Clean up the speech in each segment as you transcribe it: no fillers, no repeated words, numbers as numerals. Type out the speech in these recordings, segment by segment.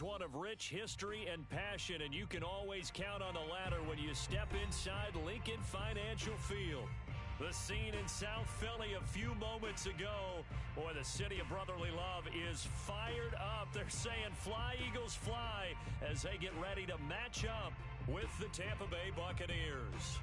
is one of rich history and passion, and you can always count on the latter when you step inside Lincoln Financial Field. The scene in South Philly a few moments ago, boy, the city of brotherly love is fired up. They're saying fly, Eagles, fly, as they get ready to match up with the Tampa Bay Buccaneers.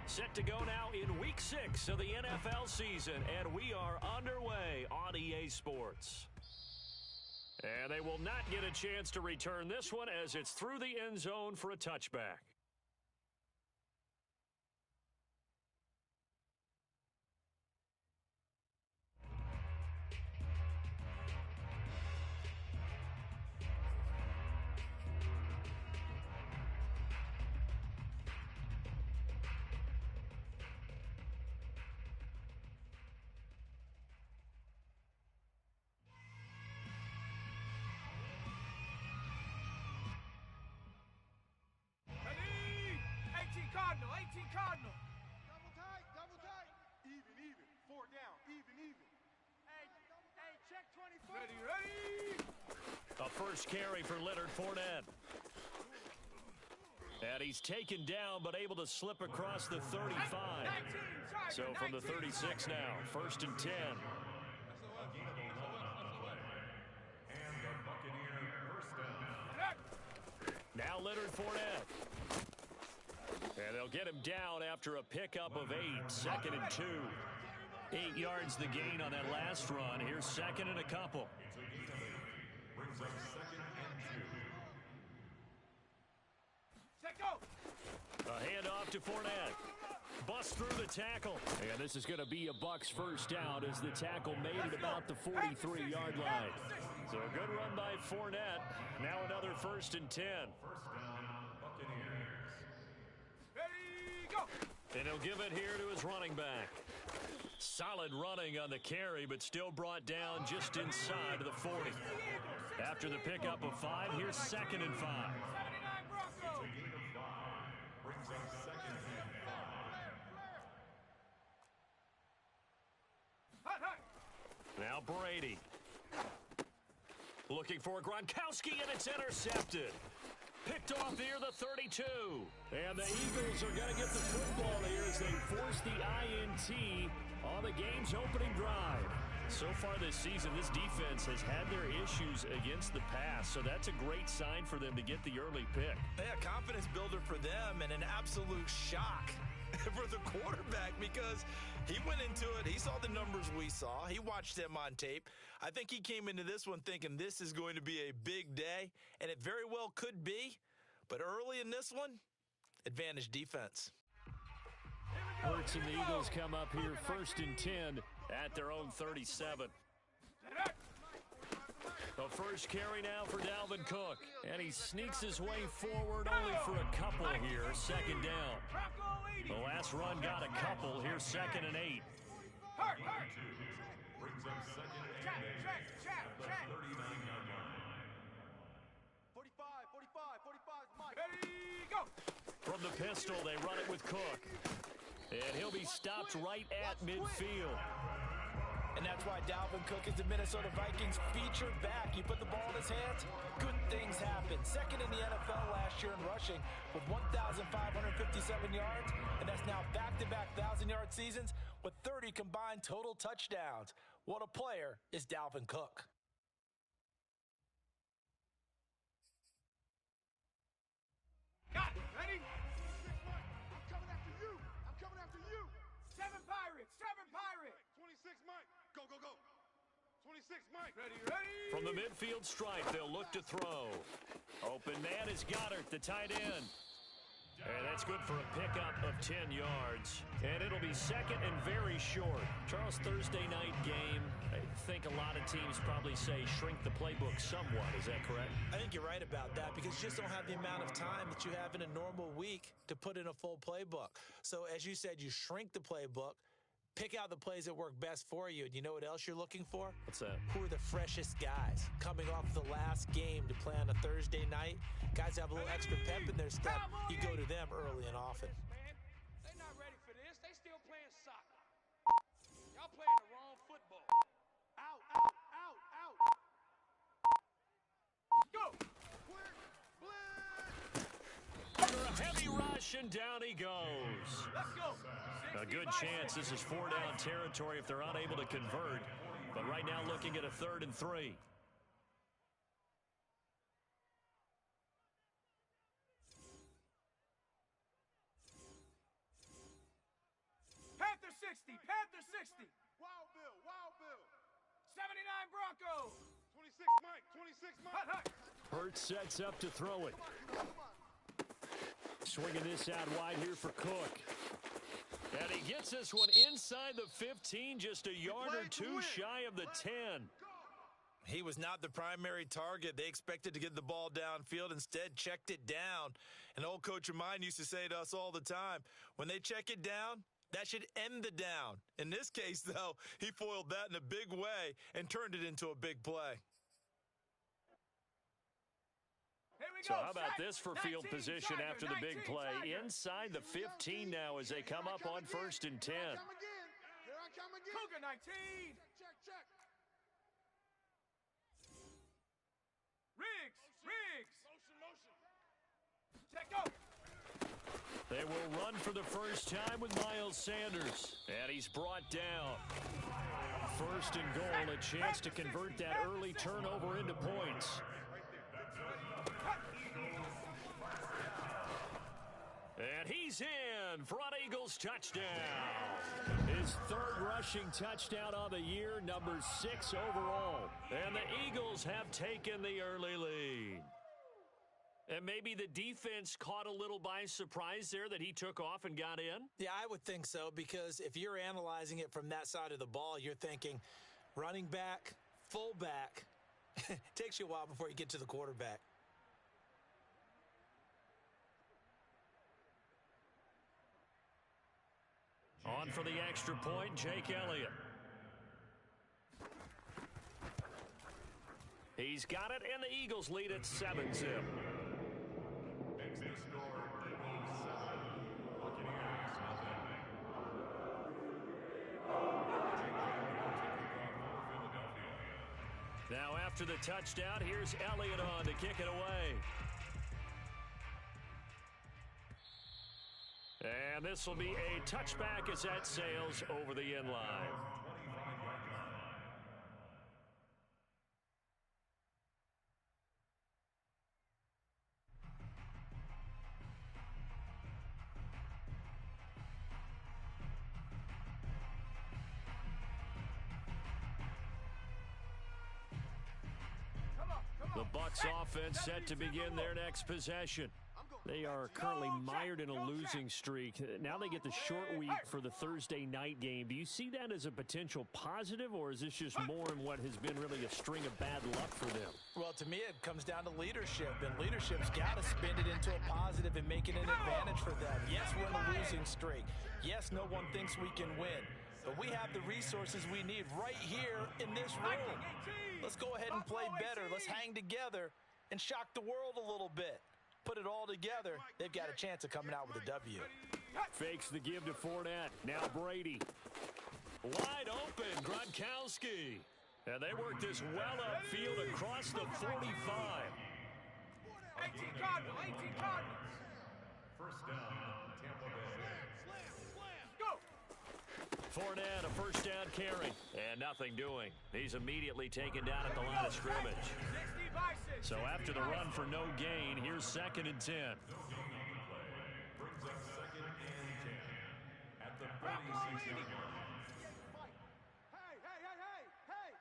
Set to go now in Week 6 of the NFL season, and we are underway on EA Sports. And they will not get a chance to return this one as it's through the end zone for a touchback. Cardinal, 18 Cardinal. Double tight. Even. 4 down, even. Hey, check 24. Ready. A first carry for Leonard Fournette. And he's taken down, but able to slip across the 35. 19, so from the 36 now, first and 10. And the Buccaneer first down. Now Leonard Fournette. And they'll get him down after a pickup of 8, second and 2. 8 yards the gain on that last run. Here's second and a couple. Brings up second and 2. Set go. A handoff to Fournette. Bust through the tackle. And this is going to be a Bucs first down as the tackle made it about the 43-yard line. So a good run by Fournette. Now another first and 10. First down, Buccaneers. Ready, go. And he'll give it here to his running back. Solid running on the carry, but still brought down just inside of the 40. After the pickup of 5, here's second and 5. 79 Broncos. It's a gain of 5. Brings up second and 5. Hot. Now Brady. Looking for Gronkowski, and it's intercepted. Picked off near the 32. And the Eagles are going to get the football here as they force the INT on the game's opening drive. So far this season, this defense has had their issues against the pass, so that's a great sign for them to get the early pick. Yeah, confidence builder for them and an absolute shock for the quarterback because he went into it. He saw the numbers we saw. He watched them on tape. I think he came into this one thinking this is going to be a big day, and it very well could be. But early in this one, advantage defense. Hurts and the Eagles come up here first and 10 at their own 37. The first carry now for Dalvin Cook. And he sneaks his way forward only for a couple here. Second down. The last run got a couple. Here's second and 8. Hurt. Brings up second and 8. Check. The 39-yard line. 45, Mike. Ready, go. From the pistol, they run it with Cook. And he'll be stopped right at midfield. And that's why Dalvin Cook is the Minnesota Vikings featured back. You put the ball in his hands, good things happen. Second in the NFL last year in rushing with 1,557 yards. And that's now back-to-back 1,000-yard seasons with 30 combined total touchdowns. What a player is Dalvin Cook. Got it. Ready? I'm coming after you. 7 Pirates. 26, Mike. Go. 26, Mike. Ready. From the midfield stripe, they'll look to throw. Open man is Goddard, the tight end. And that's good for a pickup of 10 yards. And it'll be second and very short. Charles, Thursday night game. I think a lot of teams probably say shrink the playbook somewhat. Is that correct? I think you're right about that because you just don't have the amount of time that you have in a normal week to put in a full playbook. So as you said, you shrink the playbook. Pick out the plays that work best for you. And you know what else you're looking for? What's that? Who are the freshest guys? Coming off the last game to play on a Thursday night, guys have a little extra pep in their step. You go to them early and often. They're not ready for this. They still playing soccer. Y'all playing the wrong football. Out, out, out, out. Go. Clear. Under a heavy rush, and down he goes. Let's go. A good chance this is 4-down territory if they're unable to convert. But right now looking at a 3rd and 3. Panther 60. Panther 60. Wild Bill. Wild Bill. 79 Broncos. 26 Mike. 26 Mike. Hurts sets up to throw it. Swinging this out wide here for Cook. And he gets this one inside the 15, just a yard or two shy of the 10. He was not the primary target. They expected to get the ball downfield. Instead, checked it down. An old coach of mine used to say to us all the time, when they check it down, that should end the down. In this case, though, he foiled that in a big way and turned it into a big play. So how about this for field position after the big play? Inside the 15 now as they come up on 1st and 10. Here I come again. Cougar 19. Check. Riggs. Motion. Check go. They will run for the first time with Miles Sanders. And he's brought down. 1st and goal, a chance to convert that early turnover into points. And he's in. Front Eagles touchdown. His 3rd rushing touchdown on the year, number 6 overall. And the Eagles have taken the early lead. And maybe the defense caught a little by surprise there that he took off and got in? Yeah, I would think so, because if you're analyzing it from that side of the ball, you're thinking running back, fullback. It takes you a while before you get to the quarterback. On for the extra point, Jake Elliott. He's got it, and the Eagles lead at 7-zip. Exit score, Eagles 7, Buccaneers nothing. Now after the touchdown, here's Elliott on to kick it away. And this will be a touchback as that sails over the end line. The Bucs offense set to begin their next possession. They are currently mired in a losing streak. Now they get the short week for the Thursday night game. Do you see that as a potential positive, or is this just more in what has been really a string of bad luck for them? Well, to me, it comes down to leadership, and leadership's got to spin it into a positive and make it an advantage for them. Yes, we're in a losing streak. Yes, no one thinks we can win, but we have the resources we need right here in this room. Let's go ahead and play better. Let's hang together and shock the world a little bit. Put it all together, they've got a chance of coming out with a W. Fakes the give to Fournette. Now Brady. Wide open, Gronkowski. And they work this well upfield across the 45. 18 Cardinals. 18 Cardinals. First down, Tampa Bay. Go. Fournette, a first down carry. And nothing doing. He's immediately taken down at the line of scrimmage. So after the run for no gain, here's 2nd and 10. No gain on the play. Brings up 2nd and 10. At the 46-yard line. Hey.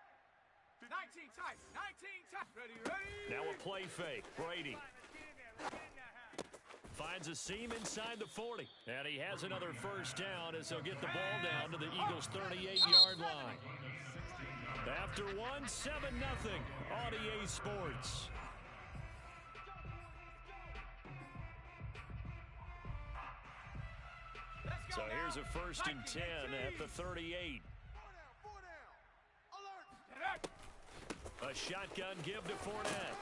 19 tight. 19 tight. Ready. Now a play fake. Brady finds a seam inside the 40. And he has another first down as they'll get the ball down to the Eagles' 38-yard line. After 1, 7-0 on EA Sports. So here's a 1st and 10 at the 38. A shotgun give to Fournette.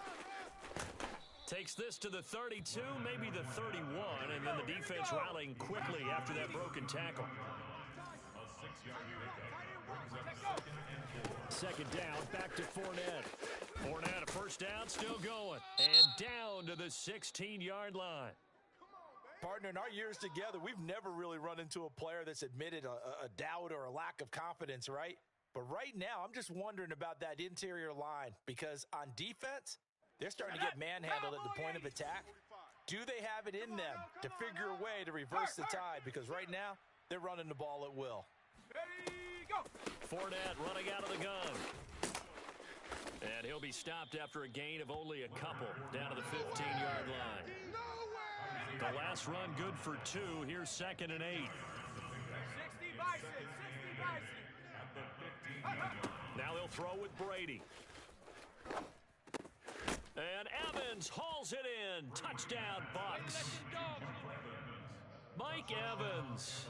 Takes this to the 32, maybe the 31, and then the defense rallying quickly after that broken tackle. A 6-yard pickup brings up 2nd and 4. 2nd down, back to Fournette. Fournette, a 1st down, still going. And down to the 16-yard line. Partner, in our years together, we've never really run into a player that's admitted a doubt or a lack of confidence, right? But right now, I'm just wondering about that interior line because on defense, they're starting to get manhandled at the point of attack. Do they have it in them to figure a way to reverse the tide? Because right now, they're running the ball at will. Fournette running out of the gun. And he'll be stopped after a gain of only a couple down to the 15-yard line. The last run good for 2. Here's 2nd and 8. 60 Bison, 60 Bison. Now they'll throw with Brady. And Evans hauls it in. Touchdown, Bucks. Mike Evans,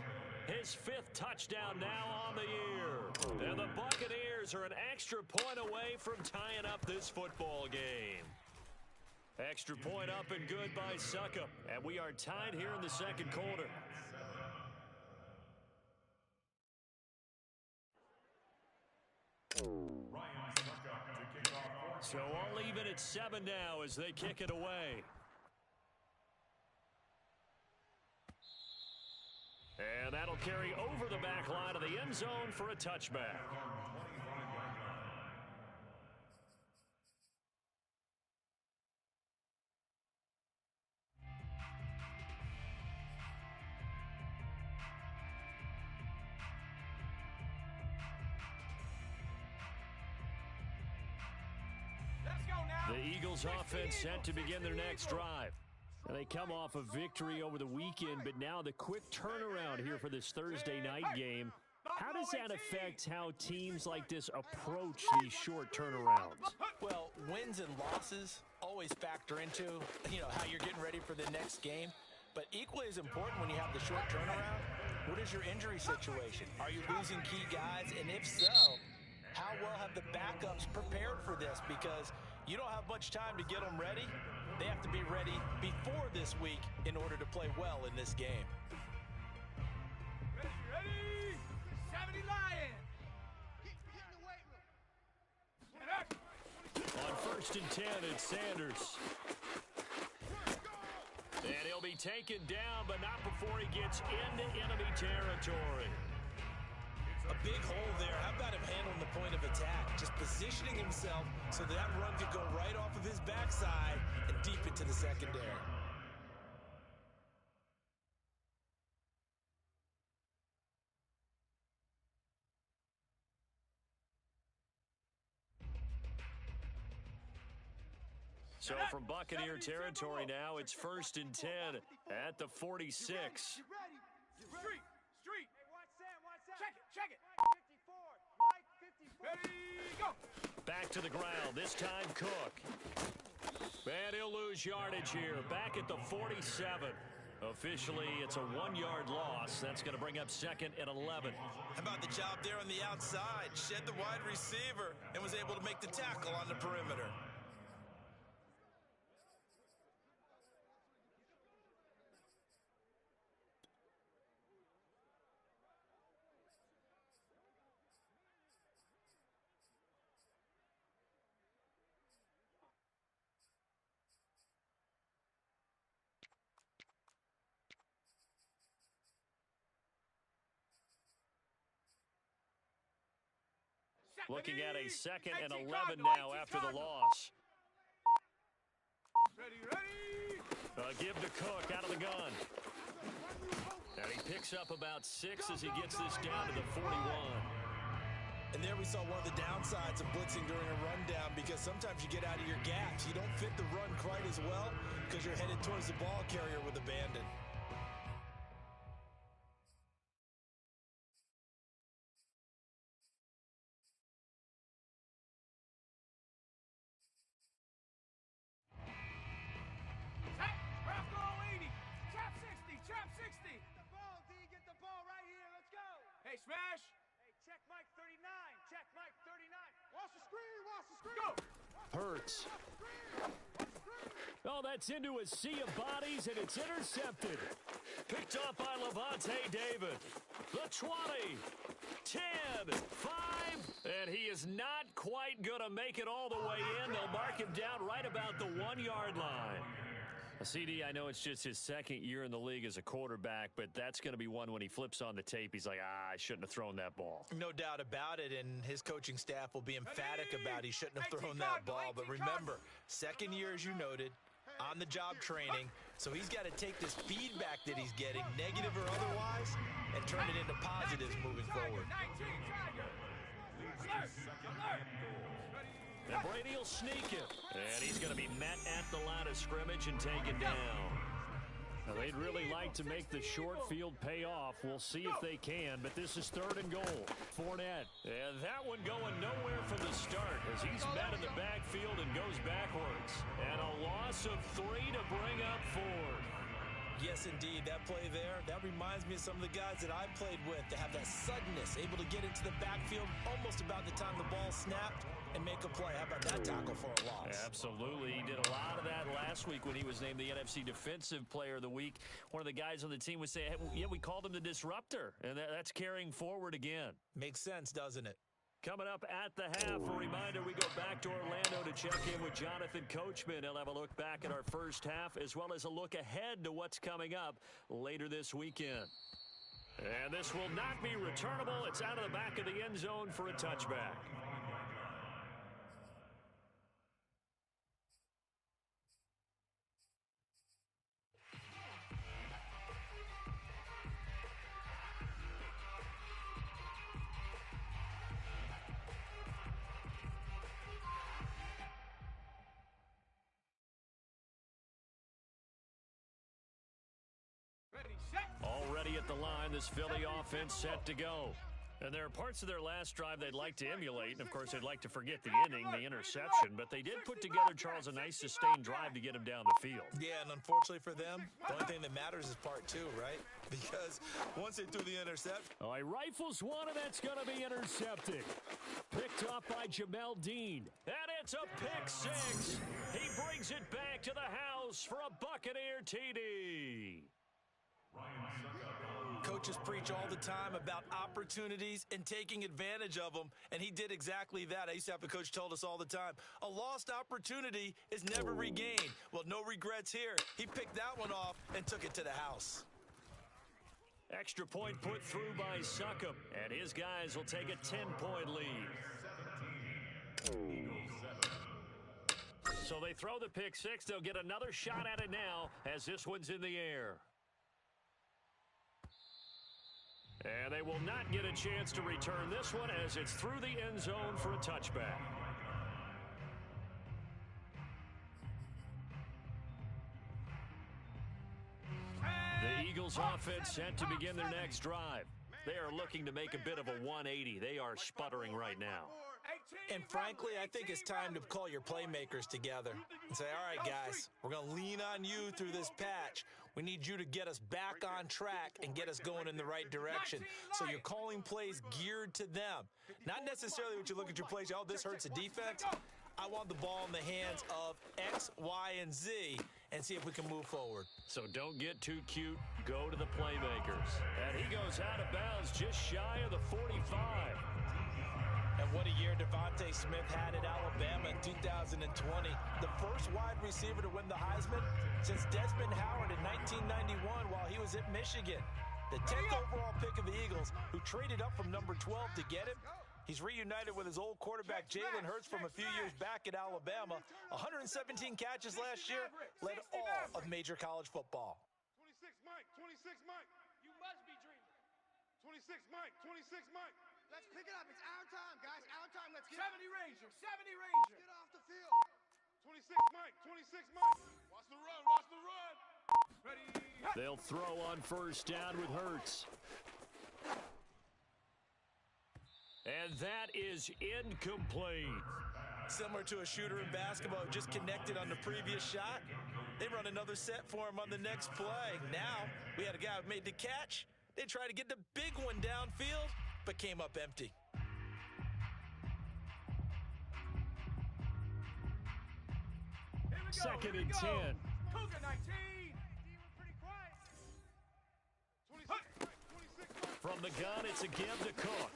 his 5th touchdown now on the year. And the Buccaneers are an extra point away from tying up this football game. Extra point up and good by Suckup. And we are tied here in the 2nd quarter. So all even at 7 now as they kick it away. And that'll carry over the back line of the end zone for a touchback. The Eagles offense set to begin their next drive. And they come off a victory over the weekend, but now the quick turnaround here for this Thursday night game. How does that affect how teams like this approach these short turnarounds? Well, wins and losses always factor into, how you're getting ready for the next game. But equally as important when you have the short turnaround, what is your injury situation? Are you losing key guys? And if so, how well have the backups prepared for this? Because you don't have much time to get them ready. They have to be ready before this week in order to play well in this game. Ready? 70 Lion. On 1st and 10, it's Sanders. And he'll be taken down, but not before he gets into enemy territory. A big hole there. How about him handling the point of attack? Just positioning himself so that run could go right off of his backside and deep into the secondary. So from Buccaneer territory now, it's 1st and 10 at the 46. Street. Check it. 54. Ready, go. Back to the ground, this time Cook. And he'll lose yardage here, back at the 47. Officially, it's a 1-yard loss. That's going to bring up 2nd and 11. How about the job there on the outside? Shed the wide receiver and was able to make the tackle on the perimeter. Looking at a 2nd and 11 now after the loss. Ready. Give to Cook out of the gun. And he picks up about 6 as he gets this down to the 41. And there we saw one of the downsides of blitzing during a rundown, because sometimes you get out of your gaps. You don't fit the run quite as well because you're headed towards the ball carrier with abandon. Trap 60. Get the ball, D. Get the ball. Hey, Smash. Hey, check Mike 39. Check Mike 39. Watch the screen. Watch the screen. Go. Hurts. Oh, that's into a sea of bodies, and it's intercepted. Picked off by Levante David. The 20, 10, 5, and he is not quite going to make it all the way in. They'll mark him down right about the 1-yard line. CD, I know it's just his second year in the league as a quarterback, but that's going to be one when he flips on the tape. He's like, I shouldn't have thrown that ball. No doubt about it, and his coaching staff will be emphatic about he shouldn't have thrown that ball. But remember, second year, as you noted, on-the-job training, so he's got to take this feedback that he's getting, negative or otherwise, and turn it into positives moving forward. And Brady will sneak him. And he's going to be met at the line of scrimmage and taken down. Now, they'd really like to make the short field pay off. We'll see if they can, but this is 3rd and goal. Fournette. And that one going nowhere from the start as he's met in the backfield and goes backwards. And a loss of 3 to bring up 4. Yes, indeed. That play there, that reminds me of some of the guys that I played with to have that suddenness, able to get into the backfield almost about the time the ball snapped and make a play. How about that tackle for a loss? Absolutely. He did a lot of that last week when he was named the NFC Defensive Player of the Week. One of the guys on the team would say, hey, yeah, we called him the disruptor, and that's carrying forward again. Makes sense, doesn't it? Coming up at the half, a reminder, we go back to Orlando to check in with Jonathan Coachman. He'll have a look back at our first half as well as a look ahead to what's coming up later this weekend. And this will not be returnable. It's out of the back of the end zone for a touchback. Already at the line, this Philly offense set to go. And there are parts of their last drive they'd like to emulate, and of course they'd like to forget the inning, the interception, but they did put together, Charles, a nice sustained drive to get him down the field. Yeah, and unfortunately for them, the only thing that matters is part 2, right? Because once they threw the interception. Oh, he rifles one, and that's going to be intercepted. Picked off by Jamel Dean. And it's a pick 6. He brings it back to the house for a Buccaneer TD. Coaches preach all the time about opportunities and taking advantage of them, and he did exactly that. I used to have a coach told us all the time, a lost opportunity is never regained. Well, no regrets here. He picked that one off and took it to the house. Extra point put through by Succop, and his guys will take a 10-point lead. So they throw the pick 6. They'll get another shot at it now as this one's in the air. And they will not get a chance to return this one as it's through the end zone for a touchback. The Eagles offense set to begin their next drive. They are looking to make a bit of a 180. They are sputtering right now. And frankly, I think it's time to call your playmakers together and say, all right, guys, we're going to lean on you through this patch. We need you to get us back on track and get us going in the right direction. So you're calling plays geared to them. Not necessarily what you look at your plays, oh, this hurts the defense. I want the ball in the hands of X, Y, and Z and see if we can move forward. So don't get too cute. Go to the playmakers. And he goes out of bounds just shy of the 45. And what a year Devontae Smith had at Alabama in 2020. The first wide receiver to win the Heisman since Desmond Howard in 1991 while he was at Michigan. The 10th overall pick of the Eagles, who traded up from number 12 to get him. He's reunited with his old quarterback Jalen Hurts from a few years back at Alabama. 117 catches last year, led all of major college football. 26 Mike, 26 Mike. You must be dreaming. 26 Mike, 26 Mike. Let's pick it up. It's our time, guys. Our time. Let's get 70 Ranger, 70 Ranger. Get off the field. 26 Mike, 26 Mike. Watch the run, watch the run. Ready. They'll throw on first down with Hurts. And that is incomplete. Similar to a shooter in basketball who just connected on the previous shot. They run another set for him on the next play. Now, we had a guy who made the catch. They try to get the big one downfield. but came up empty. Second and 10. Cougar 19. From the gun, it's a give to Cook.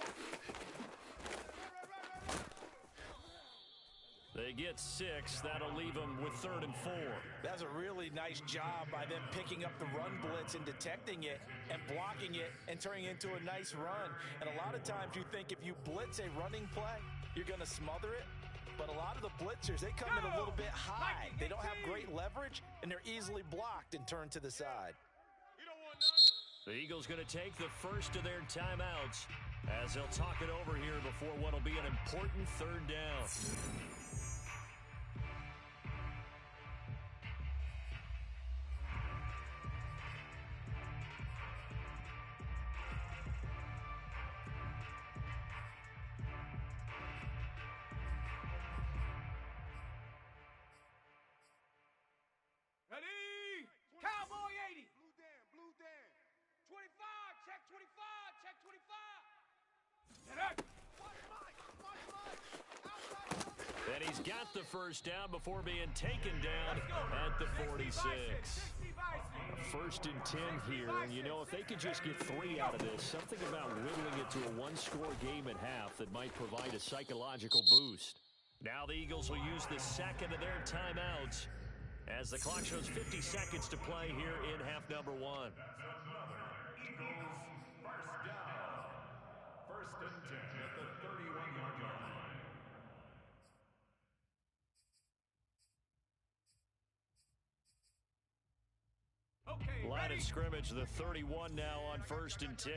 They get 6. That'll leave them with 3rd and 4. That's a really nice job by them picking up the run blitz and detecting it and blocking it and turning it into a nice run. And a lot of times you think if you blitz a running play, you're going to smother it. But a lot of the blitzers, they come in a little bit high. They don't have great leverage, and they're easily blocked and turned to the side. The Eagles going to take the first of their timeouts as they'll talk it over here before what will be an important 3rd down. Ready? Cowboy 80. Blue Dan. 25, check 25, check 25. Get up. And he's got the first down before being taken down at the 46. 1st and 10 here, and you know, if they could just get 3 out of this, something about whittling it to a 1-score game at half that might provide a psychological boost. Now the Eagles will use the second of their timeouts as the clock shows 50 seconds to play here in half number 1. Eagles first down. 1st and 10 at the 31-yard line. Okay, Line ready? of scrimmage, the 31 now on 1st and 10.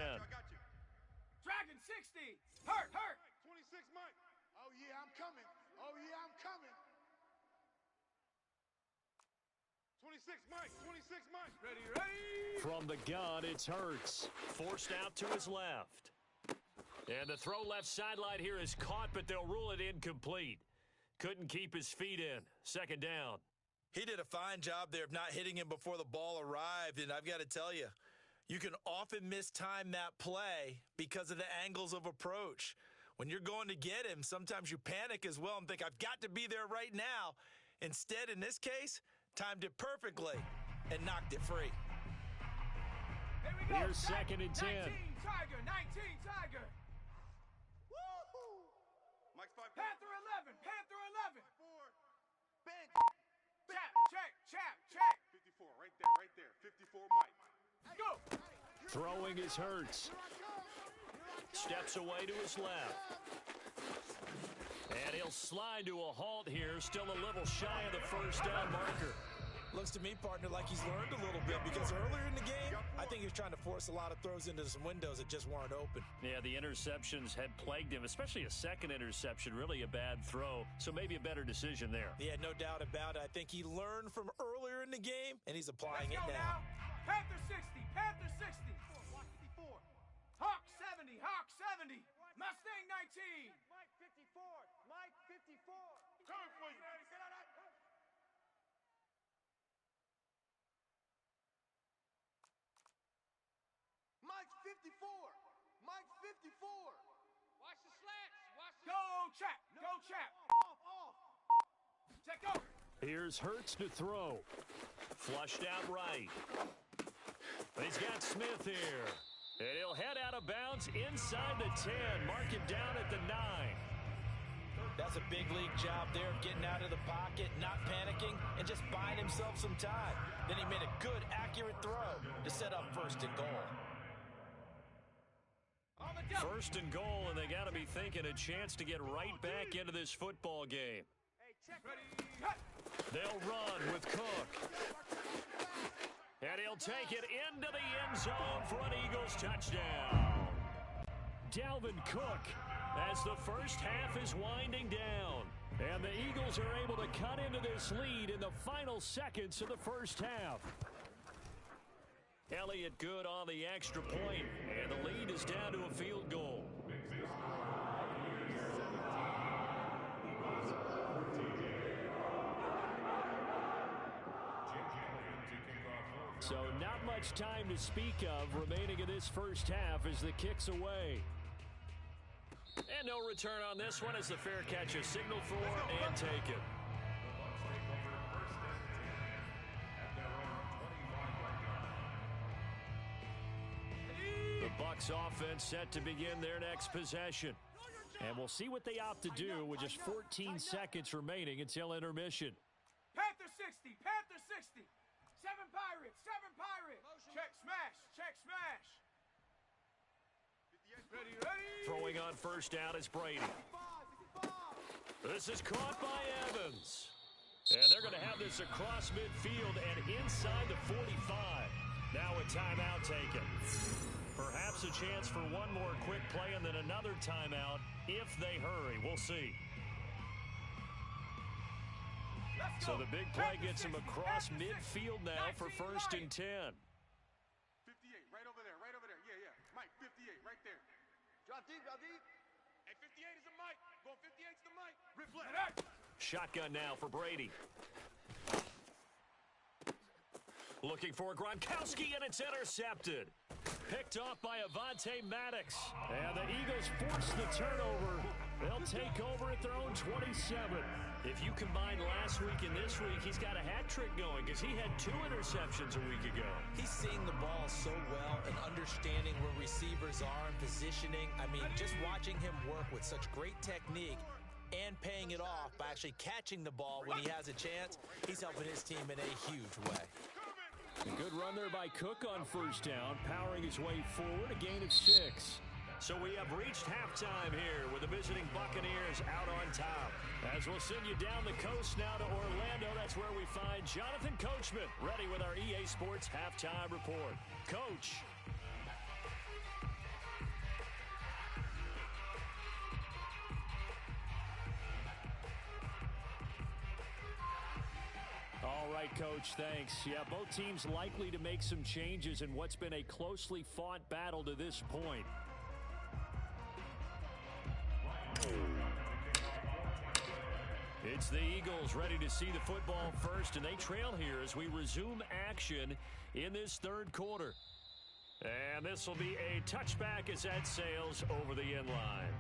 Dragon 60. Hurt. 26 Mike. Oh yeah, I'm coming. 26 Mike. Ready. From the gun, it's Hurts. Forced out to his left. And the throw left sideline here is caught, but they'll rule it incomplete. Couldn't keep his feet in. 2nd down. He did a fine job there of not hitting him before the ball arrived, and I've got to tell you, you can often mistime that play because of the angles of approach. When you're going to get him, sometimes you panic as well and think, I've got to be there right now. Instead, in this case, timed it perfectly and knocked it free. Here we go. Here's 2nd and 10. 19 Tiger. Woo-hoo. Mike's 5. Panther 11. 4. Bench. Check. 54, right there. 54 Mike. Go. Throwing is Hurts. Steps away to his left. And he'll slide to a halt here, still a little shy of the 1st down marker. Looks to me, partner, like he's learned a little bit because earlier in the game, I think he was trying to force a lot of throws into some windows that just weren't open. Yeah, the interceptions had plagued him, especially a 2nd interception, really a bad throw. So maybe a better decision there. Yeah, no doubt about it. I think he learned from earlier in the game, and he's applying it Let's go now. Panther 60. Hawk 70. Mustang 19. Mike 54. Turn for you. Mike's 54. Watch the slants. Go trap. Off. Check go. Here's Hurts to throw. Flushed out right. He's got Smith here. And he'll head out of bounds inside the 10. Mark him down at the 9. That's a big league job there of getting out of the pocket, not panicking, and just buying himself some time. Then he made a good, accurate throw to set up 1st and goal. 1st and goal, and they got to be thinking a chance to get right back into this football game. Hey, check. They'll run with Cook. And he'll take it into the end zone for an Eagles touchdown. Dalvin Cook as the first half is winding down. And the Eagles are able to cut into this lead in the final seconds of the first half. Elliott good on the extra point, and the lead is down to a field goal. So not much time to speak of remaining in this first half as the kick's away. And no return on this one as the fair catch is signaled for and taken. The Bucs offense set to begin their next possession. And we'll see what they opt to do with just 14 seconds remaining until intermission. Panther 60, Panther 60. 7 Pirates, 7 Pirates. Check smash, check smash. Ready, ready. Throwing on first down is Brady. This is caught by Evans. And they're going to have this across midfield and inside the 45. Now a timeout taken. Perhaps a chance for one more quick play and then another timeout if they hurry. We'll see. So the big play gets him across midfield now for 1st and 10. 58, right over there, right over there. Yeah, yeah. Mike, 58, right there. Drop deep, drop deep. Hey, 58 is the Mike. Going 58 is the Mike. Rip left. Shotgun now for Brady. Looking for Gronkowski, and it's intercepted. Picked off by Avonte Maddox. And the Eagles force the turnover. They'll take over at their own 27. If you combine last week and this week, he's got a hat trick going because he had 2 interceptions a week ago. He's seeing the ball so well and understanding where receivers are and positioning. I mean, just watching him work with such great technique and paying it off by actually catching the ball when he has a chance, he's helping his team in a huge way. A good run there by Cook on first down, powering his way forward, a gain of 6. So we have reached halftime here with the visiting Buccaneers out on top. As we'll send you down the coast now to Orlando, that's where we find Jonathan Coachman, ready with our EA Sports Halftime Report. Coach. All right, Coach, thanks. Yeah, both teams likely to make some changes in what's been a closely fought battle to this point. It's the Eagles ready to see the football first, and they trail here as we resume action in this 3rd quarter. And this will be a touchback as that sails over the end line.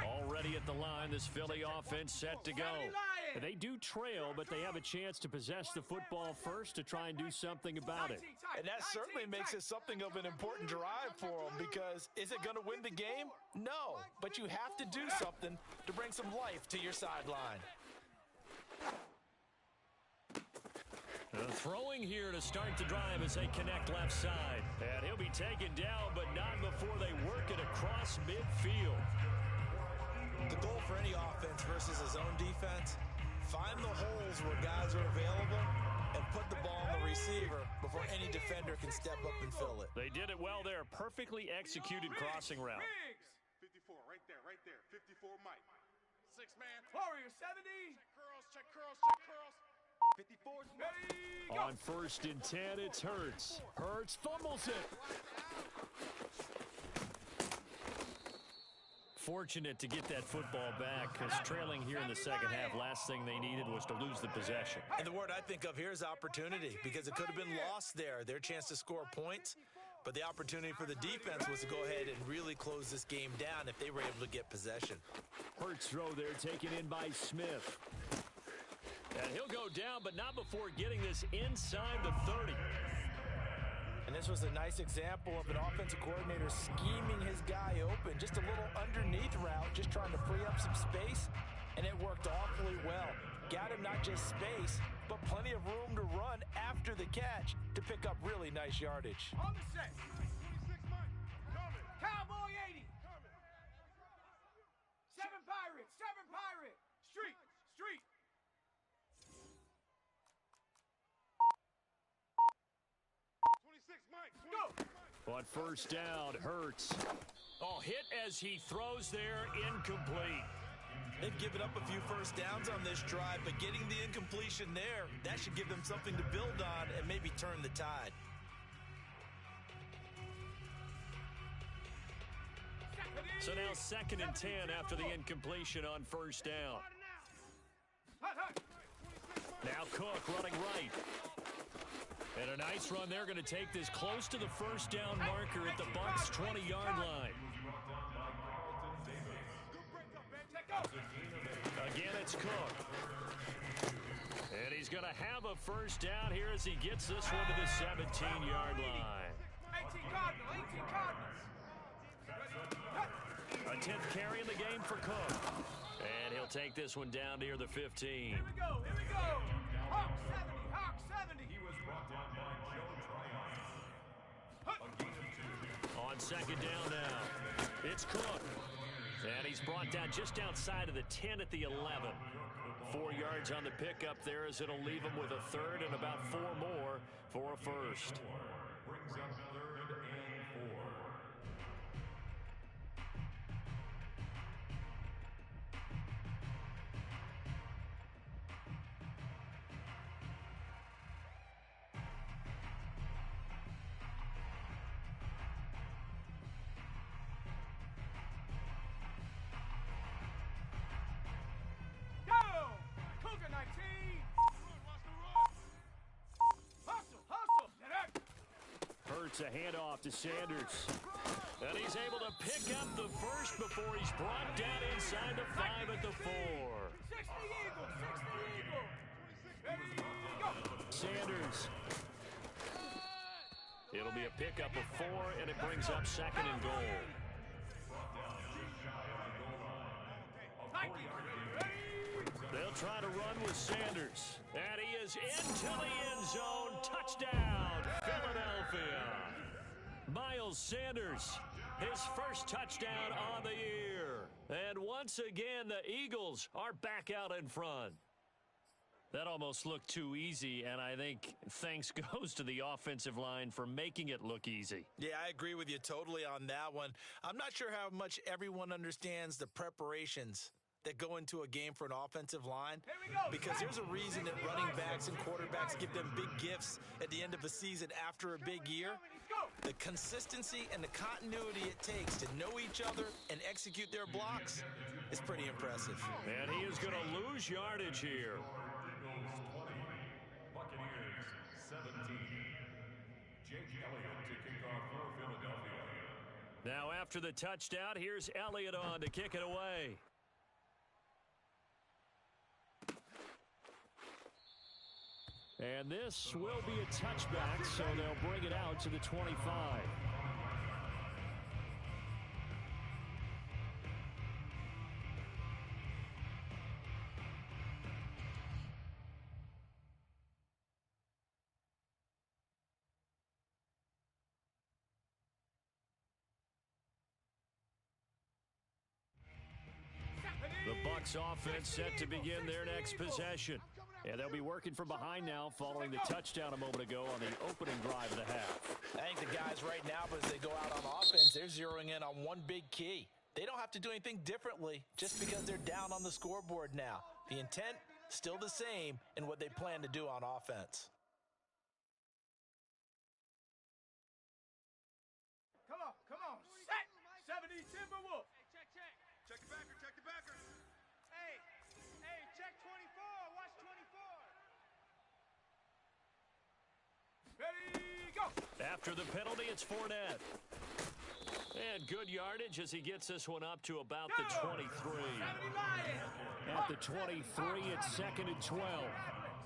Already at the line, this Philly offense set to go. They do trail, but they have a chance to possess the football first to try and do something about it. And that certainly makes it something of an important drive for them, because is it going to win the game? No, but you have to do something to bring some life to your sideline. Throwing here to start the drive as they connect left side. And he'll be taken down, but not before they work it across midfield. The goal for any offense versus his own defense, find the holes where guys are available and put the ball on the receiver before any defender can step up and fill it. They did it well there. Perfectly executed crossing route. 54, right there, right there. 54 Mike. 6 man. Warrior 70. Check curls, check curls, check curls. 54 ready, go. On 1st and 10, it's Hurts. Hurts fumbles it. Fortunate to get that football back, because trailing here in the second half, last thing they needed was to lose the possession. And the word I think of here is opportunity, because it could have been lost there. Their chance to score points, but the opportunity for the defense was to go ahead and really close this game down if they were able to get possession. Hurts throw there taken in by Smith. And he'll go down, but not before getting this inside the 30. And this was a nice example of an offensive coordinator scheming his guy open. Just a little underneath route, just trying to free up some space, and it worked awfully well. Got him not just space, but plenty of room to run after the catch to pick up really nice yardage. On the set. 26 Mike. Coming. Cowboy 80. Coming. 7 Pirates, 7 Pirates. Street, street. Mike, go. On first down, Hurts. Oh, hit as he throws there, incomplete. They've given up a few first downs on this drive, but getting the incompletion there, that should give them something to build on and maybe turn the tide. So now 2nd and 10 after the incompletion on first down. Now Cook running right. And a nice run. They're going to take this close to the first down marker at the Bucs' 20-yard line. Again, it's Cook. And he's going to have a first down here as he gets this one to the 17-yard line. 18 Cardinals, 18 Cardinals. A 10th carry in the game for Cook. And he'll take this one down near the 15. Here we go, here we go. Hawk 70, Hawk 70. He was brought down by Joe Tryon. A gain of 2. On second down now, it's Cook. And he's brought down just outside of the 10 at the 11. 4 yards on the pickup there as it'll leave him with a third and about 4 more for a first. Brings up 3rd and 4. Go! Cougar 19. Hustle, hustle. Hurts a handoff to Sanders. And he's able to pick up the first before he's brought down inside the 5 at the 4. 60 Eagles, 60 Eagles. Ready, go. Sanders. It'll be a pickup of 4, and it brings up 2nd and goal. They'll try to run with Sanders. And he is into the end zone. Touchdown, Philadelphia. Miles Sanders, his first touchdown on the year. And once again, the Eagles are back out in front. That almost looked too easy, and I think thanks goes to the offensive line for making it look easy. Yeah, I agree with you totally on that one. I'm not sure how much everyone understands the preparations that go into a game for an offensive line, because there's a reason that running backs and quarterbacks give them big gifts at the end of a season after a big year. The consistency and the continuity it takes to know each other and execute their blocks is pretty impressive. And he is going to lose yardage here. Eagles 20. Buccaneers 17. Jake Elliott to kick off for Philadelphia. Now after the touchdown, here's Elliott on to kick it away. And this will be a touchback, so they'll bring it out to the 25. The Bucs offense set to begin their next possession. And they'll be working from behind now following the touchdown a moment ago on the opening drive of the half. I think the guys right now, as they go out on offense, they're zeroing in on one big key. They don't have to do anything differently just because they're down on the scoreboard now. The intent, still the same in what they plan to do on offense. Come on, set. 70 Timberwolves. Check, check. Check the backer, check the backer. Hey, check 24. Watch 24. Ready, go. After the penalty, it's Fournette. And good yardage as he gets this one up to about the 23. 70 Lions. At the 23, it's 2nd and 12.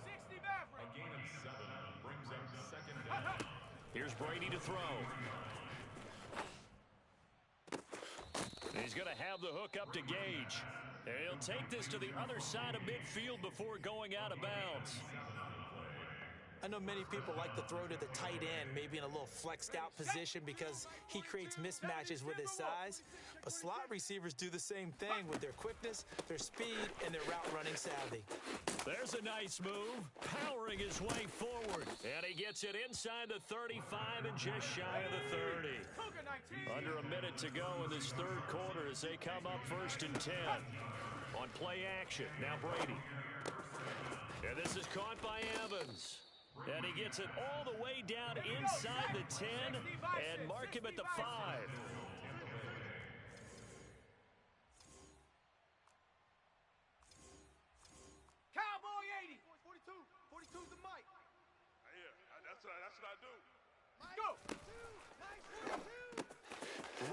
60 A Maverick. gain of 7 brings up 2nd down. Here's Brady to throw. He's going to have the hook up to Gage. And he'll take this to the other side of midfield before going out of bounds. I know many people like to throw to the tight end, maybe in a little flexed out position because he creates mismatches with his size. But slot receivers do the same thing with their quickness, their speed, and their route running savvy. There's a nice move, powering his way forward. And he gets it inside the 35 and just shy of the 30. Under a minute to go in this third quarter as they come up 1st and 10. On play action, now Brady. And this is caught by Evans. And he gets it all the way down inside the 10 and mark him at the 5. Cowboy 80. 42's the mic. Yeah, that's what I do. Go.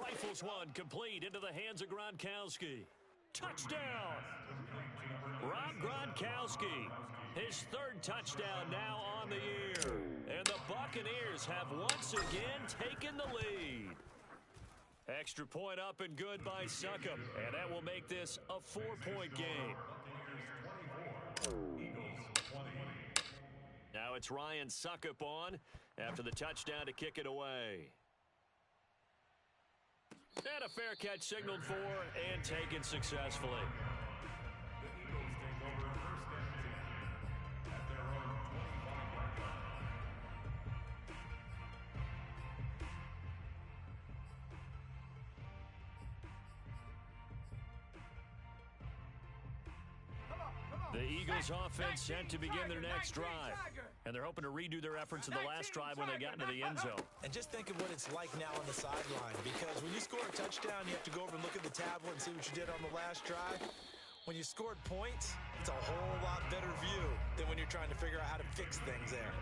Rifles one complete into the hands of Gronkowski. Touchdown! Rob Gronkowski, his 3rd touchdown now on the year. And the Buccaneers have once again taken the lead. Extra point up and good by Succop. And that will make this a 4-point game. Now it's Ryan Succop on after the touchdown to kick it away. And a fair catch signaled for and taken successfully. The Eagles offense set to begin their next drive. And they're hoping to redo their efforts in the last drive when they got into the end zone. And just think of what it's like now on the sideline. Because when you score a touchdown, you have to go over and look at the tablet and see what you did on the last drive. When you scored points, it's a whole lot better view than when you're trying to figure out how to fix things there.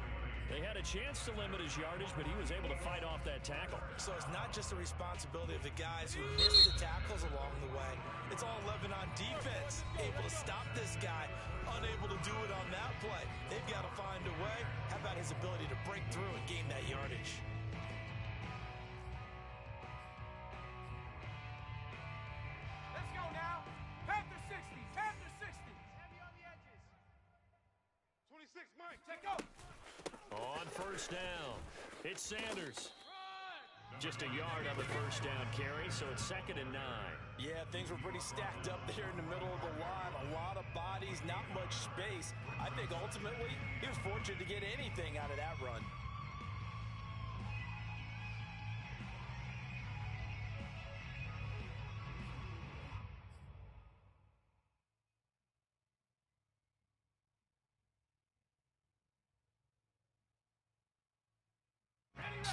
They had a chance to limit his yardage, but he was able to fight off that tackle. So it's not just the responsibility of the guys who missed the tackles along the way. It's all 11 on defense, able to stop this guy, unable to do it on that play. They've got to find a way. How about his ability to break through and gain that yardage? Let's go now. Panther 60. Panther 60. Heavy on the edges. 26, Mike. Check up. On 1st down, it's Sanders. Just a yard on the 1st down carry, so it's 2nd and 9. Yeah, things were pretty stacked up there in the middle of the line. A lot of bodies, not much space. I think ultimately he was fortunate to get anything out of that run.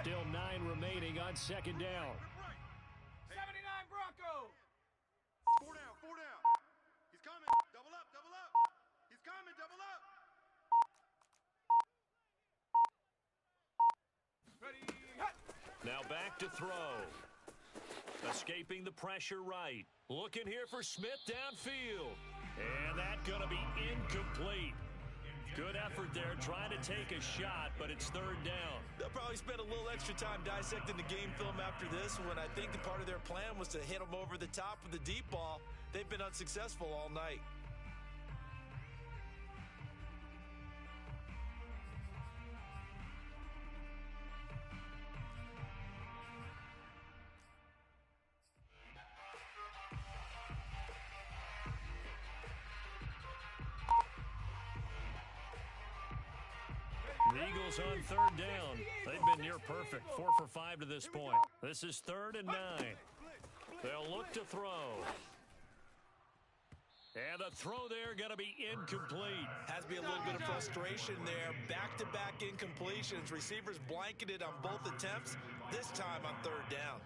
Still 9 remaining on 2nd down. 79 Bronco. 4 down, 4 down. He's coming. Double up, double up. He's coming, double up. Ready. Now back to throw. Escaping the pressure right. Looking here for Smith downfield. And that's going to be incomplete. Good effort there, trying to take a shot, but it's 3rd down. They'll probably spend a little extra time dissecting the game film after this one. I think part of their plan was to hit them over the top with the deep ball. They've been unsuccessful all night. The Eagles on 3rd down. They've been near perfect, 4 for 5 to this point. This is 3rd and 9. They'll look to throw. And the throw there going to be incomplete. Has to be a little bit of frustration there. Back-to-back incompletions. Receivers blanketed on both attempts, this time on 3rd down.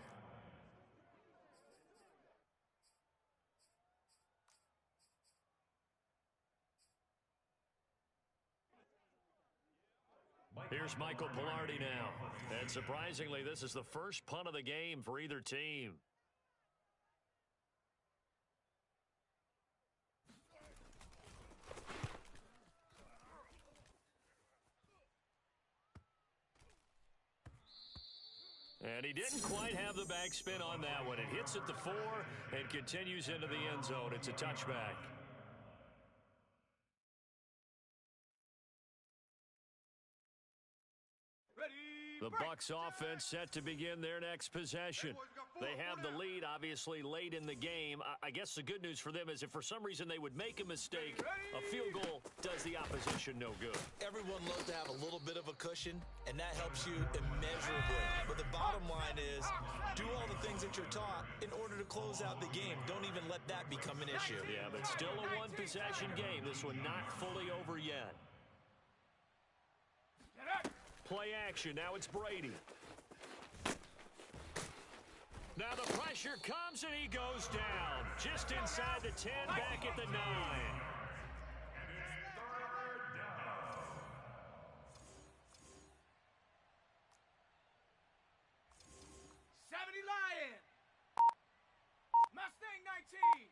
Here's Michael Pilardi now. And surprisingly, this is the first punt of the game for either team. And he didn't quite have the backspin on that one. It hits at the 4 and continues into the end zone. It's a touchback. Ready. The Bucs offense set to begin their next possession. They have the lead, obviously, late in the game. I guess the good news for them is if for some reason they would make a mistake, a field goal does the opposition no good. Everyone loves to have a little bit of a cushion, and that helps you immeasurably. But the bottom line is, do all the things that you're taught in order to close out the game. Don't even let that become an issue. Yeah, but still a one-possession game. This one not fully over yet. Play action. Now it's Brady. Now the pressure comes and he goes down. Just inside the 10, back at the 9. 70 Lion. Mustang 19.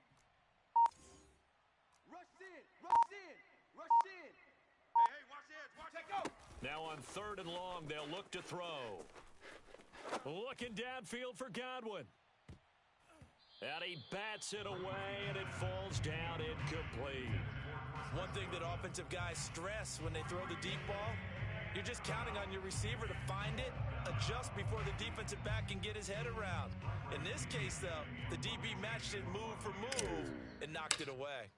Rush in, rush in, rush in. Hey, watch it, watch it. Take go. Now on 3rd and long, they'll look to throw. Looking downfield for Godwin. And he bats it away, and it falls down incomplete. One thing that offensive guys stress when they throw the deep ball, you're just counting on your receiver to find it, adjust before the defensive back can get his head around. In this case, though, the DB matched it move for move and knocked it away.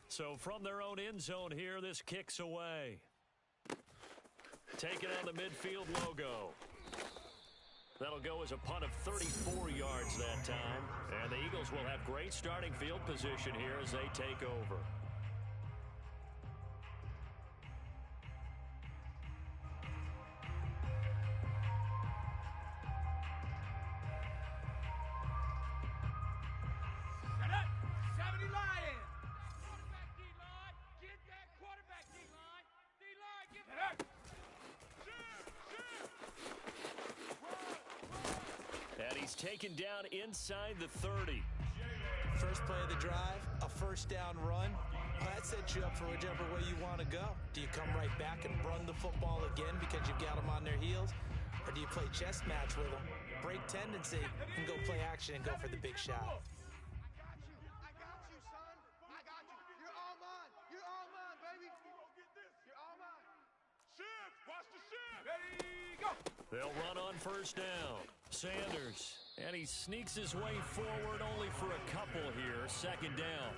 So from their own end zone here, this kicks away. Taking on the midfield logo. That'll go as a punt of 34 yards that time. And the Eagles will have great starting field position here as they take over. Taken down inside the 30. First play of the drive, a first down run. Well, that sets you up for whichever way you want to go. Do you come right back and run the football again because you've got them on their heels? Or do you play chess match with them, break tendency, and go play action and go for the big shot? I got you, son. I got you. You're all mine. You're all mine, baby. You're all mine. Shift. Watch the shift. Ready, go. They'll run on first down. Sanders. And he sneaks his way forward only for a couple here. 2nd down.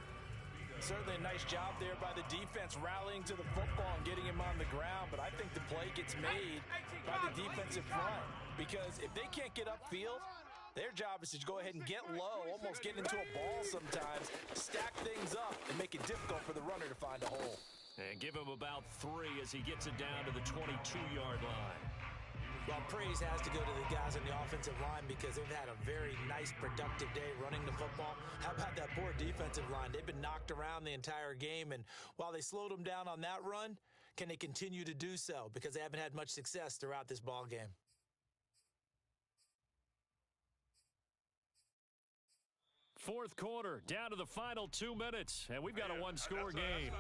Certainly a nice job there by the defense rallying to the football and getting him on the ground. But I think the play gets made by the defensive front. Because if they can't get upfield, their job is to go ahead and get low, almost get into a ball sometimes, stack things up, and make it difficult for the runner to find a hole. And give him about 3 as he gets it down to the 22-yard line. Well, praise has to go to the guys on the offensive line because they've had a very nice, productive day running the football. How about that poor defensive line? They've been knocked around the entire game, and while they slowed them down on that run, can they continue to do so? Because they haven't had much success throughout this ball game. Fourth quarter, down to the final 2 minutes, and we've got a one-score game.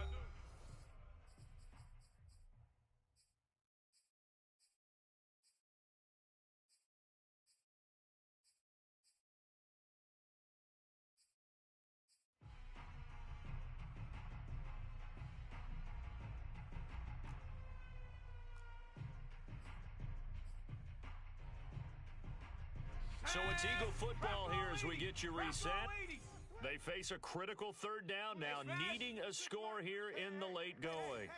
So it's Eagle football here as we get you reset. They face a critical 3rd down now, needing a score here in the late going.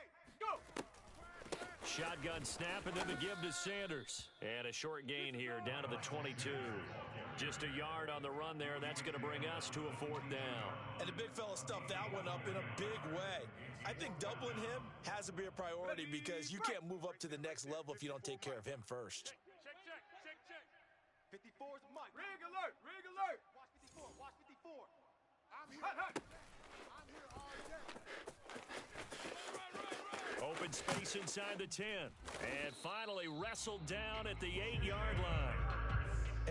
Shotgun snap and then the give to Sanders. And a short gain here down to the 22. Just a yard on the run there. That's going to bring us to a 4th down. And the big fella stuffed that one up in a big way. I think doubling him has to be a priority because you can't move up to the next level if you don't take care of him first. 54's Mike. Rig alert. Rig alert. Watch 54. Watch 54. I'm here. Hut. I'm here all day. Open space inside the 10. And finally wrestled down at the 8-yard line.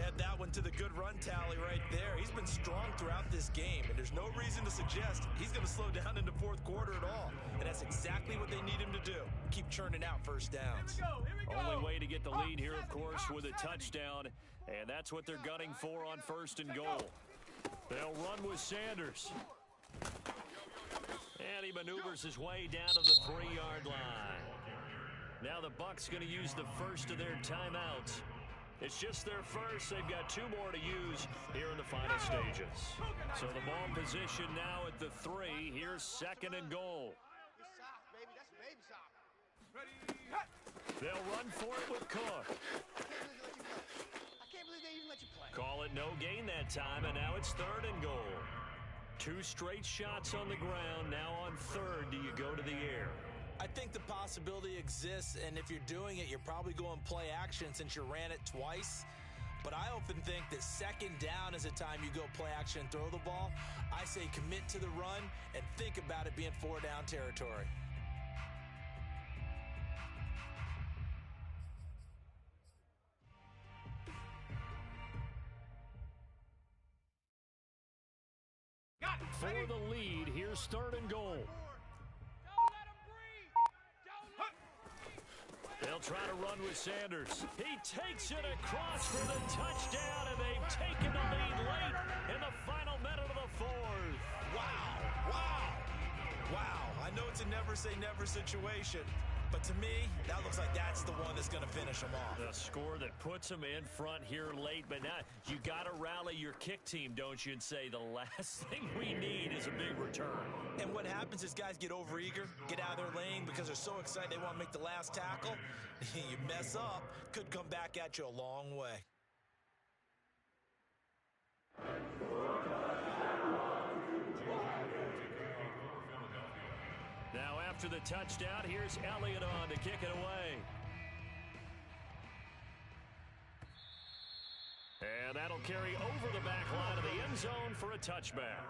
Add that one to the good run tally right there. He's been strong throughout this game, and there's no reason to suggest he's going to slow down in the 4th quarter at all. And that's exactly what they need him to do. Keep churning out first downs. Here we go. Only way to get the lead here, of course, with a touchdown. And that's what they're gunning for on 1st and goal. They'll run with Sanders. And he maneuvers his way down to the 3-yard line. Now the Bucs going to use the first of their timeouts. It's just their first. They've got 2 more to use here in the final stages. So the ball position now at the 3. Here's 2nd and goal. You're soft, baby. That's baby soft. Ready, They'll run for it with Cook. I can't believe they even let you play. Call it no gain that time, and now it's 3rd and goal. 2 straight shots on the ground. Now on 3rd, do you go to the air? I think the possibility exists, and if you're doing it, you're probably going play action since you ran it twice. But I often think that 2nd down is a time you go play action and throw the ball. I say commit to the run and think about it being 4-down territory. got it. For Ready? the lead, here's 3rd and goal. Don't let him breathe. Don't let him breathe. They'll try to run with Sanders. He takes it across for the touchdown, and they've taken the lead late in the final minute of the 4th. Wow. I know it's a never-say-never situation, but to me, that looks like that's the one that's going to finish them off. The score that puts them in front here late, but now you got to rally your kick team, don't you, and say the last thing we need is a big return. And what happens is guys get overeager, get out of their lane because they're so excited they want to make the last tackle. You mess up, could come back at you a long way. Now after the touchdown, here's Elliott on to kick it away. And that'll carry over the back line of the end zone for a touchback.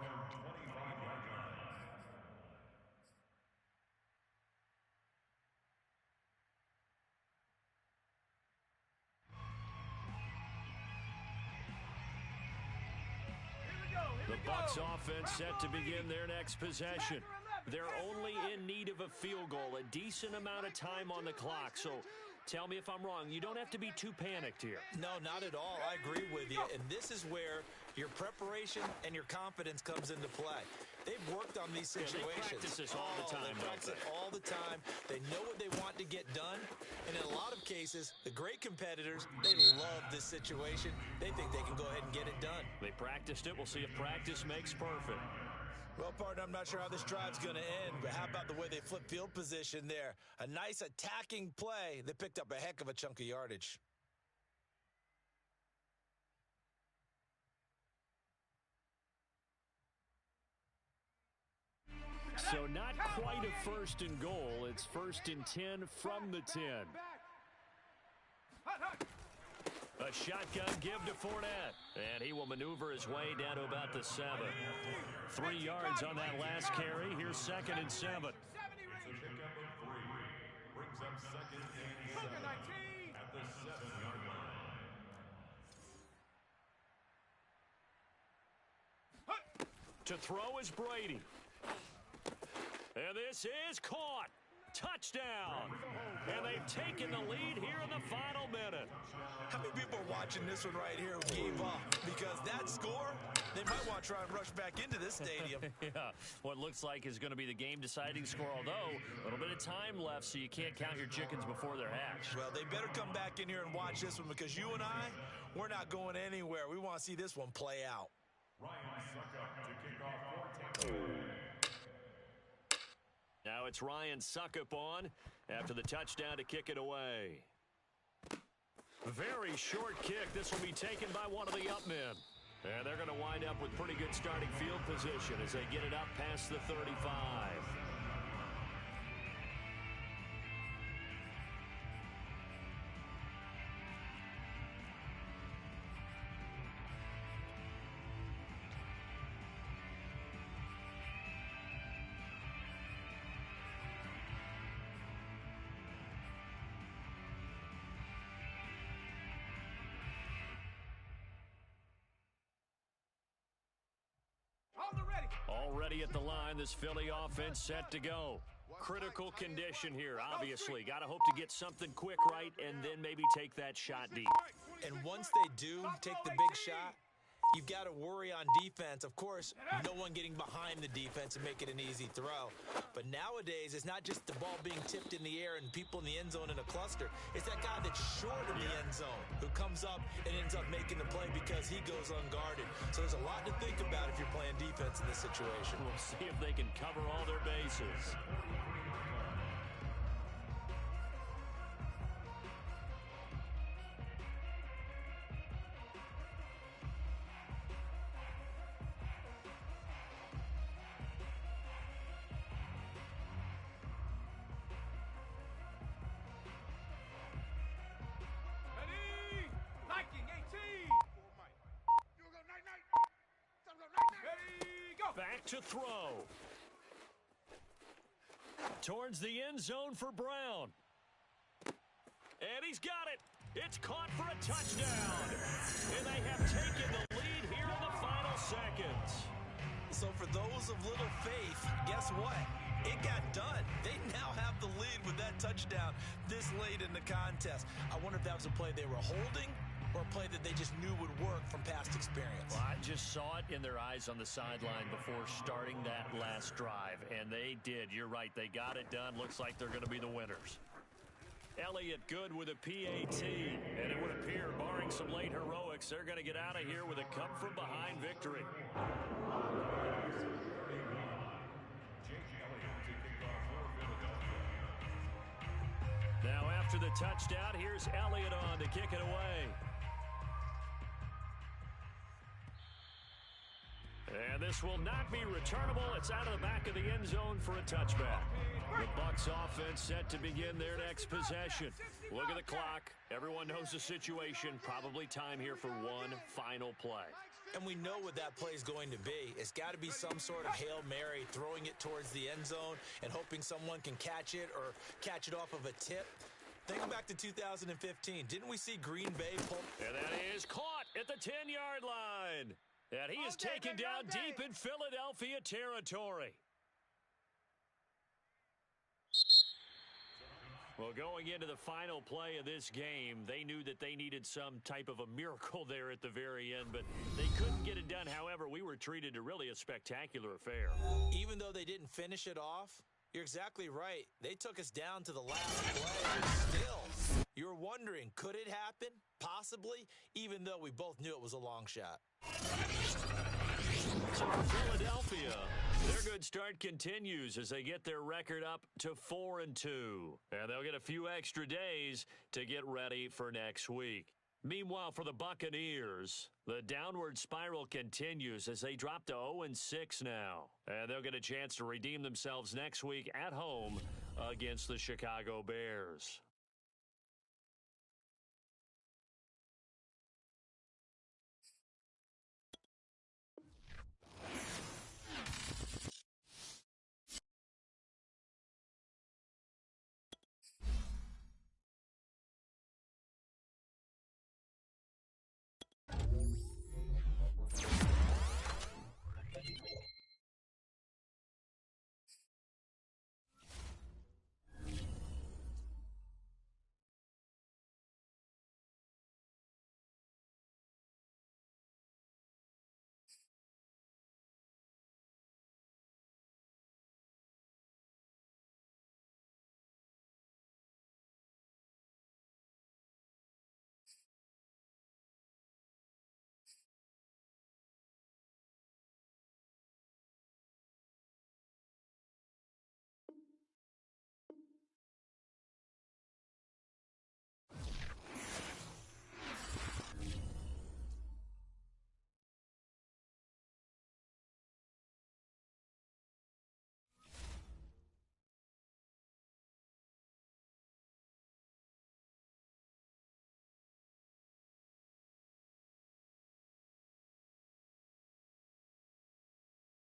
The Bucs offense set to begin their next possession. They're only in need of a field goal, a decent amount of time on the clock. So tell me if I'm wrong. You don't have to be too panicked here. No, not at all. I agree with you. And this is where your preparation and your confidence comes into play. They've worked on these situations. They practice this all the time, They practice it all the time. They know what they want to get done. And in a lot of cases, the great competitors, they love this situation. They think they can go ahead and get it done. They practiced it. We'll see if practice makes perfect. Well, partner, I'm not sure how this drive's going to end, but how about the way they flip field position there? A nice attacking play. They picked up a heck of a chunk of yardage. So not quite a 1st and goal. It's 1st and 10 from the 10. A shotgun give to Fournette. And he will maneuver his way down to about the 7. 3 yards on that last carry. Here's 2nd and 7. It's a pickup of 3. Brings up 2nd and 7 at the 7-yard line. To throw is Brady. And this is caught. Touchdown. And they've taken the lead here in the final minute. How many people are watching this one right here who gave up? Because that score, they might want to try and rush back into this stadium. Yeah, what looks like is going to be the game-deciding score, although a little bit of time left, so you can't count your chickens before they're hatched. Well, they better come back in here and watch this one because you and I, we're not going anywhere. We want to see this one play out. Ryan Suckup to kick off for Tampa. Now it's Ryan Suckup on after the touchdown to kick it away. Very short kick. This will be taken by one of the up men. And they're going to wind up with pretty good starting field position as they get it up past the 35. Already at the line, this Philly offense set to go. Critical condition here, obviously. Got to hope to get something quick right and then maybe take that shot deep. And once they do take the big shot, You've got to worry on defense. Of course, no one getting behind the defense and make it an easy throw. But nowadays, it's not just the ball being tipped in the air and people in the end zone in a cluster. It's that guy that's short in the end zone who comes up and ends up making the play because he goes unguarded. So there's a lot to think about if you're playing defense in this situation. We'll see if they can cover all their bases. Ready? Liking 18. Ready, go. Back to throw. Towards the end zone for Brown. And he's got it. It's caught for a touchdown. And they have taken the lead here in the final seconds. So for those of little faith, guess what? It got done. They now have the lead with that touchdown this late in the contest. I wonder if that was a play they were holding or a play that they just knew would work from past experience. Well, I just saw it in their eyes on the sideline before starting that last drive, and they did. You're right. They got it done. Looks like they're going to be the winners. Elliott good with a PAT, and it would appear, barring some late heroics, they're going to get out of here with a come-from-behind victory. Now after the touchdown, here's Elliott on to kick it away. And this will not be returnable. It's out of the back of the end zone for a touchback. The Bucs offense set to begin their next possession. Look at the clock. Everyone knows the situation. Probably time here for one final play. And we know what that play is going to be. It's got to be some sort of Hail Mary, throwing it towards the end zone and hoping someone can catch it or catch it off of a tip. Think back to 2015. Didn't we see Green Bay pull? And that is caught at the 10-yard line. And he is taken down deep in Philadelphia territory. Well, going into the final play of this game, they knew that they needed some type of a miracle there at the very end, but they couldn't get it done. However, we were treated to really a spectacular affair. Even though they didn't finish it off, you're exactly right. They took us down to the last play. Still, you're wondering, could it happen? Possibly, even though we both knew it was a long shot. So for Philadelphia, their good start continues as they get their record up to 4-2. And they'll get a few extra days to get ready for next week. Meanwhile, for the Buccaneers, the downward spiral continues as they drop to 0-6 now. And they'll get a chance to redeem themselves next week at home against the Chicago Bears.